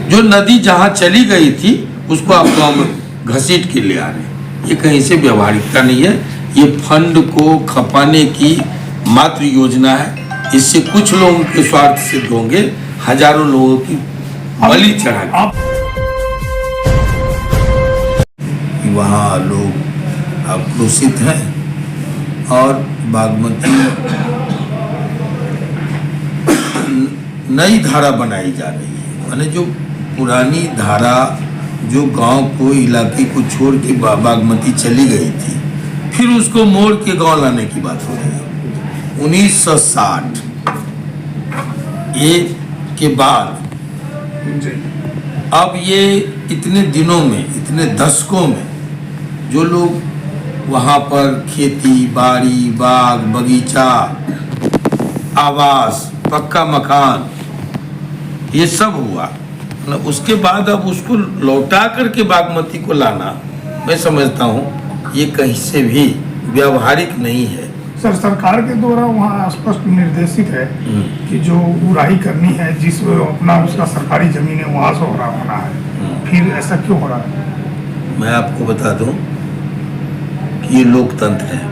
जो नदी जहाँ चली गई थी उसको आप गाँव में घसीट के ले आ रहे हैं। ये कहीं से व्यवहारिकता नहीं है, ये फंड को खपाने की मात्र योजना है। इससे कुछ लोगों के स्वार्थ सिद्ध होंगे, हजारों लोगों की बलि चढ़ा। वहाँ लोग आक्रोशित हैं और बागमती नई धारा बनाई जा रही है। माने जो पुरानी धारा जो गांव को, इलाके को छोड़ के बागमती चली गई थी, फिर उसको मोड़ के गांव लाने की बात हो रही है। 1960 ये के बाद अब ये इतने दिनों में, इतने दशकों में जो लोग वहाँ पर खेती बाड़ी, बाग बगीचा, आवास, पक्का मकान, ये सब हुआ। उसके बाद अब उसको लौटा करके बागमती को लाना, मैं समझता हूँ ये कहीं से भी व्यवहारिक नहीं है। सर, सरकार के द्वारा वहाँ स्पष्ट निर्देशित है कि जो उड़ाई करनी है, जिस अपना उसका सरकारी जमीन है वहाँ से हो रहा होना है, फिर ऐसा क्यों हो रहा है? मैं आपको बता दूं कि ये लोकतंत्र है।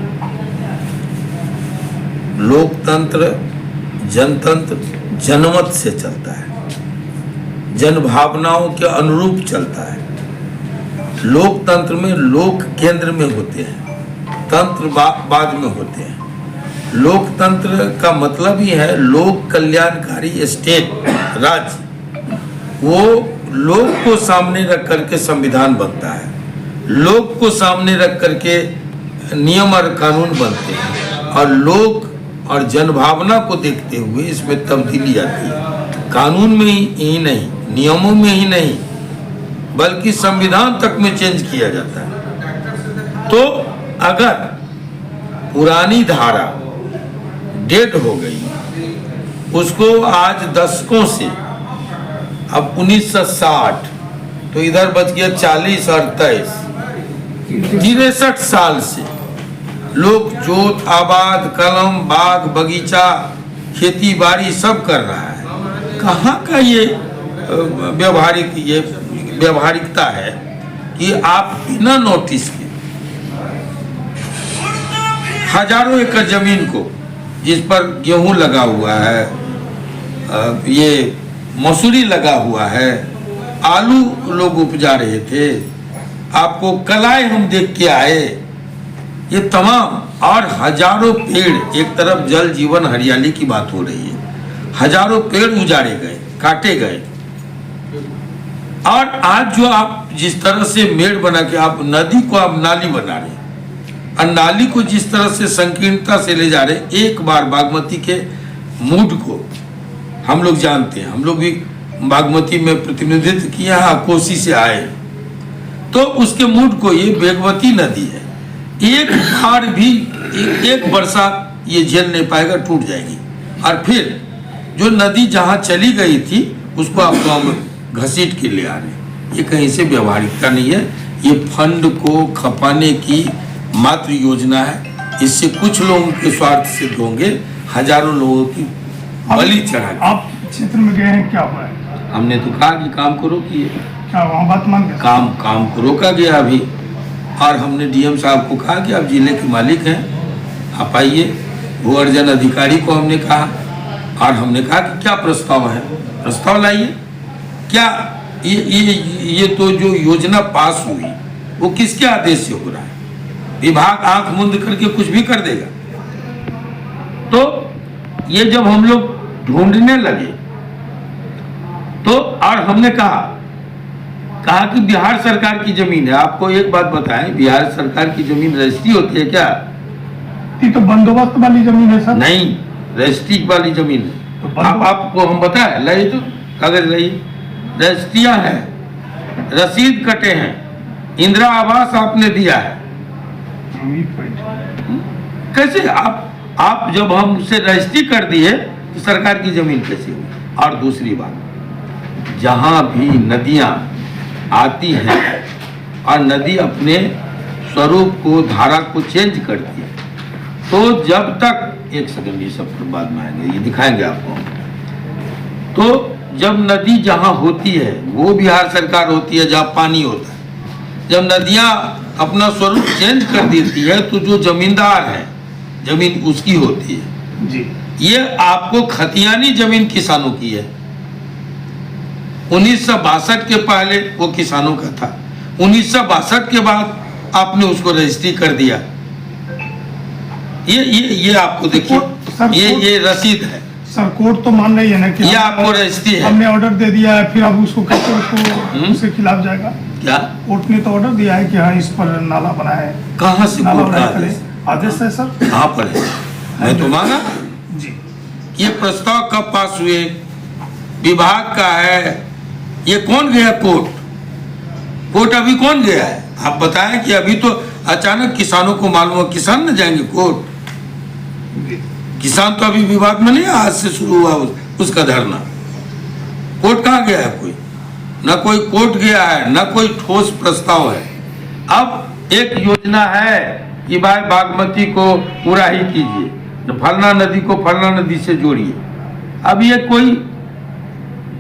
लोकतंत्र, जनतंत्र जनमत से चलता है, जन भावनाओं के अनुरूप चलता है। लोकतंत्र में लोक केंद्र में होते हैं, तंत्र बाद में होते हैं। लोकतंत्र का मतलब ही है लोक कल्याणकारी स्टेट, राज्य। वो लोक को सामने रख करके संविधान बनता है, लोक को सामने रख करके नियम और कानून बनते हैं, और लोक और जनभावना को देखते हुए इसमें तब्दीली आती है। कानून में ही नहीं, नियमों में ही नहीं, बल्कि संविधान तक में चेंज किया जाता है। तो अगर पुरानी धारा डेड हो गई, उसको आज दशकों से, अब 1960 तो इधर बच गया 40 और 23, 63 साल से लोग जोत आबाद, कलम, बाग बगीचा, खेती बाड़ी सब कर रहा है। कहाँ का ये व्यवहारिकता है कि आप बिना नोटिस के हजारों एकड़ जमीन को, जिस पर गेहूं लगा हुआ है, ये मसूरी लगा हुआ है, आलू लोग उपजा रहे थे, आपको कलाई हम देख के आए, ये तमाम, और हजारों पेड़, एक तरफ जल जीवन हरियाली की बात हो रही है, हजारों पेड़ उजाड़े गए, काटे गए। और आज जो आप जिस तरह से मेड़ बना के आप नदी को आप नाली बना रहे हैं, और नाली को जिस तरह से संकीर्णता से ले जा रहे हैं, एक बार बागमती के मूड को हम लोग जानते हैं, हम लोग भी बागमती में प्रतिनिधित्व किया, कोसी से आए, तो उसके मूड को, ये बेगमती नदी है, एक बार भी एक बरसात ये झेल नहीं पाएगा, टूट जाएगी। और फिर जो नदी जहाँ चली गई थी उसको आप गाँव में घसीट के ले आ रहे हैं। ये कहीं से व्यवहारिकता नहीं है, ये फंड को खपाने की मात्र योजना है। इससे कुछ लोगों के स्वार्थ सिद्ध होंगे, हजारों लोगों की बलि चढ़ा। आप क्षेत्र में गए हैं, क्या हुआ है? हमने तो कहा कि काम को रोकिए, क्या वहाँ बात मान गए? काम को रोका गया अभी, और हमने डीएम साहब को कहा कि आप जिले के मालिक हैं, आप आइए। भू अर्जन अधिकारी को हमने कहा, और हमने कहा कि क्या प्रस्ताव है, प्रस्ताव लाइए। क्या ये तो जो योजना पास हुई वो किसके आदेश से हो रहा है? विभाग आंख मूंद करके कुछ भी कर देगा। तो ये जब हम लोग ढूंढने लगे तो, और हमने कहा कि बिहार सरकार की जमीन है। आपको एक बात बताएं, बिहार सरकार की जमीन रजिस्ट्री होती है क्या? ये तो बंदोबस्त वाली जमीन है सर। नहीं, रजिस्ट्री वाली जमीन है। तो आपको हम बताएं, लाइए तो कागज लाइए, रजिस्ट्रियां हैं, रसीद कटे हैं, इंदिरा आवास आपने दिया है। कैसे आप जब हमसे रजिस्ट्री कर दिए तो सरकार की जमीन कैसे हुई? और दूसरी बात, जहां भी नदियां आती हैं और नदी अपने स्वरूप को, धारा को चेंज करती है, तो जब तक, एक सेकंड, ये सब बाद में आएंगे, ये दिखाएंगे आपको। तो जब नदी जहाँ होती है वो बिहार सरकार होती है जहाँ पानी होता है। जब नदियाँ अपना स्वरूप चेंज कर देती है तो जो जमींदार है जमीन उसकी होती है जी। ये आपको खतियानी जमीन किसानों की है। 1962 के पहले वो किसानों का था, 1962 के बाद आपने उसको रजिस्ट्री कर दिया। ये आपको देखिए, ये रसीद है सर। कोर्ट तो मान रही है ना कि ये आपको रजिस्ट्री है। हमने ऑर्डर दे दिया है, फिर अब उसको कैसे उसको उसके खिलाफ जाएगा? क्या कोर्ट ने तो ऑर्डर दिया है कि हाँ इस पर नाला बनाए। कहाँ से नाला कोर्ट का बनाए आदेश? आदेश है सर। कहाँ पर है? मैं तो मांगा जी। ये प्रस्ताव कब पास हुए? विभाग का है। ये कौन गया कोर्ट? कोर्ट अभी कौन गया है? आप बताएं कि अभी तो अचानक किसानों को मालूम है, किसान न जाएंगे कोर्ट? किसान तो अभी विवाद में नहीं, आज से शुरू हुआ उसका धरना। कोर्ट कहाँ गया है? कोई न कोई कोर्ट गया है, न कोई ठोस प्रस्ताव है। अब एक योजना है कि भाई बागमती को उराही कीजिए, फलना नदी को फलना नदी से जोड़िए। अब ये कोई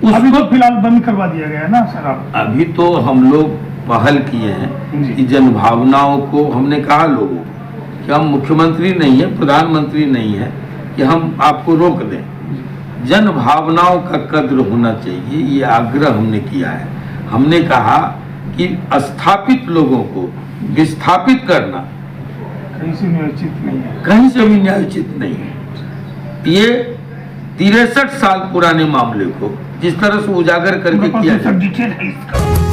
अभी तो फिलहाल बंद करवा दिया गया है ना सर। आप अभी तो हम लोग पहल किए हैं कि जन भावनाओं को, हमने कहा लोगों को कि हम मुख्यमंत्री नहीं है, प्रधानमंत्री नहीं है कि हम आपको रोक दें। जन भावनाओं का कद्र होना चाहिए, ये आग्रह हमने किया है। हमने कहा कि स्थापित लोगों को विस्थापित करना कहीं से भी उचित नहीं है, कहीं से भी न्यायोचित नहीं है। ये 63 साल पुराने मामले को जिस तरह से उजागर करके किया डिटेल है इसका।